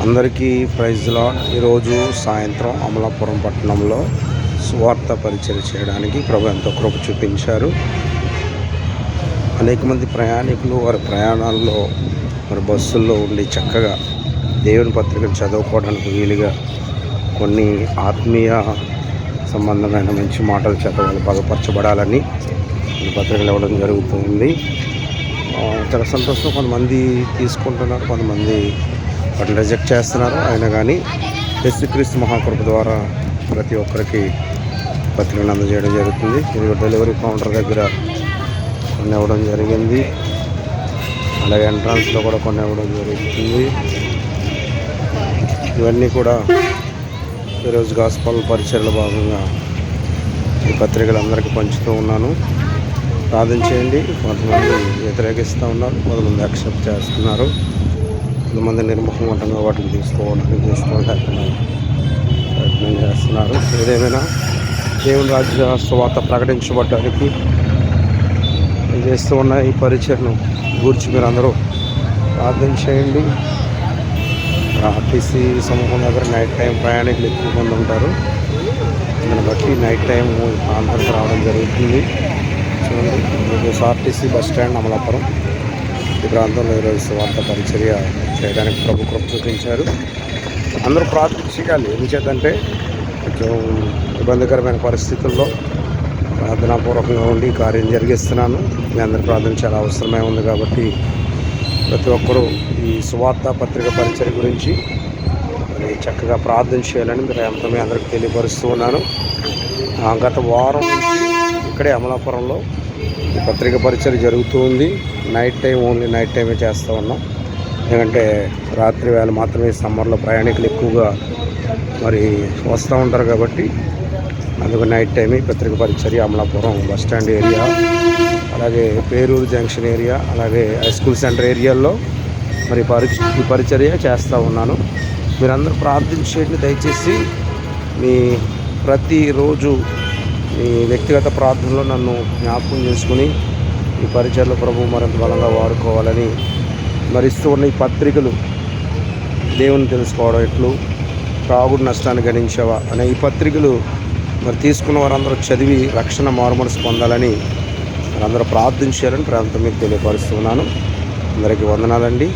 అందరికీ praise lord. ఈరోజు సాయంత్రం అమలాపురం పట్టణంలో సువార్త పరిచయం చేయడానికి ప్రభు ఎంతో కృప చూపించారు. అనేక మంది ప్రయాణికులు వారి ప్రయాణాల్లో మరి బస్సుల్లో ఉండి చక్కగా దేవుని పత్రికను చదువుకోవడానికి వీలుగా కొన్ని ఆత్మీయ సంబంధమైన మంచి మాటలు చదవాలి, బలపరచబడాలని ఈ పత్రికలు ఇవ్వడం జరుగుతుంది. చాలా సంతోషం. కొంతమంది తీసుకుంటున్నారు, కొంతమంది వాటిని రిజెక్ట్ చేస్తున్నారు. అయినా కానీ యేసుక్రీస్తు మహాకృప ద్వారా ప్రతి ఒక్కరికి పత్రికలు అందజేయడం జరుగుతుంది. ఇది డెలివరీ కౌంటర్ దగ్గర కొన్ని ఇవ్వడం జరిగింది, అలాగే ఎంట్రన్స్లో కూడా కొన్ని ఇవ్వడం జరుగుతుంది. ఇవన్నీ కూడా ఈరోజు గాస్పల్ పరిచయలో భాగంగా ఈ పత్రికలు అందరికీ పంచుతూ ఉన్నాను. ప్రార్థన చేయండి. కొంతమంది వ్యతిరేకిస్తూ ఉన్నారు, కొంతమంది యాక్సెప్ట్ చేస్తున్నారు, కొంతమంది నిర్ముఖంగా వాటిని తీసుకోవడానికి ప్రయత్నం చేస్తున్నారు. ఏదేమైనా దేవుని రాజ్య సువార్త ప్రకటించబడడానికి చేస్తూ ఉన్న ఈ పరిచయను గూర్చి మీరు అందరూ ప్రార్థన చేయండి. ఆర్టీసీ సమూహం దగ్గర నైట్ టైం ప్రయాణికులు ఎక్కువ మంది ఉంటారు. దాన్ని బట్టి నైట్ టైం ప్రాంతానికి రావడం జరుగుతుంది. చూడండి, ఆర్టీసీ బస్ స్టాండ్ అమలాపురం ఈ ప్రాంతంలో ఈరోజు సువార్త పరిచర్య చేయడానికి ప్రభు కృప చూపించారు. అందరూ ప్రార్థన చేయాలి. ఎందుచేతంటే కొంచెం ఇబ్బందికరమైన పరిస్థితుల్లో ప్రార్థనాపూర్వకంగా ఉండి కార్యం జరిగిస్తున్నాను. మీ అందరి ప్రార్థన చాలా అవసరమై ఉంది కాబట్టి ప్రతి ఒక్కరూ ఈ సువార్త పత్రిక పరిచర్య గురించి మరి చక్కగా ప్రార్థన చేయాలని మీరు ఎంతో మీ అందరికీ తెలియపరుస్తూ ఉన్నాను. గత వారం నుంచి ఇక్కడే అమలాపురంలో ఈ పత్రిక పరిచర్య జరుగుతూ ఉంది. నైట్ టైం, ఓన్లీ నైట్ టైమే చేస్తూ ఉన్నాం. ఎందుకంటే రాత్రి వేళ మాత్రమే సమ్మర్లో ప్రయాణికులు ఎక్కువగా మరి వస్తూ ఉంటారు కాబట్టి అందుకు నైట్ టైమే పత్రిక పరిచర్య అమలాపురం బస్ స్టాండ్ ఏరియా, అలాగే పేరూరు జంక్షన్ ఏరియా, అలాగే హై స్కూల్ సెంటర్ ఏరియాల్లో మరి ఈ పరిచర్య చేస్తూ ఉన్నాను. మీరందరూ ప్రార్థించేయండి. దయచేసి మీ ప్రతిరోజు మీ వ్యక్తిగత ప్రార్థనలో నన్ను జ్ఞాపకం చేసుకుని ఈ పరిచర్లో ప్రభు మరింత బలంగా వాడుకోవాలని మరిస్తూ ఉన్న ఈ పత్రికలు దేవుని తెలుసుకోవడం ఎట్లు, త్రాగుడు నష్టాన్ని గణించావా అనే ఈ పత్రికలు మరి తీసుకున్న వారందరూ చదివి రక్షణ మారుమనసు పొందాలని వారందరూ ప్రార్థించాలని ప్రాంతం మీకు తెలియపరుస్తున్నాను. అందరికీ వందనాలండి.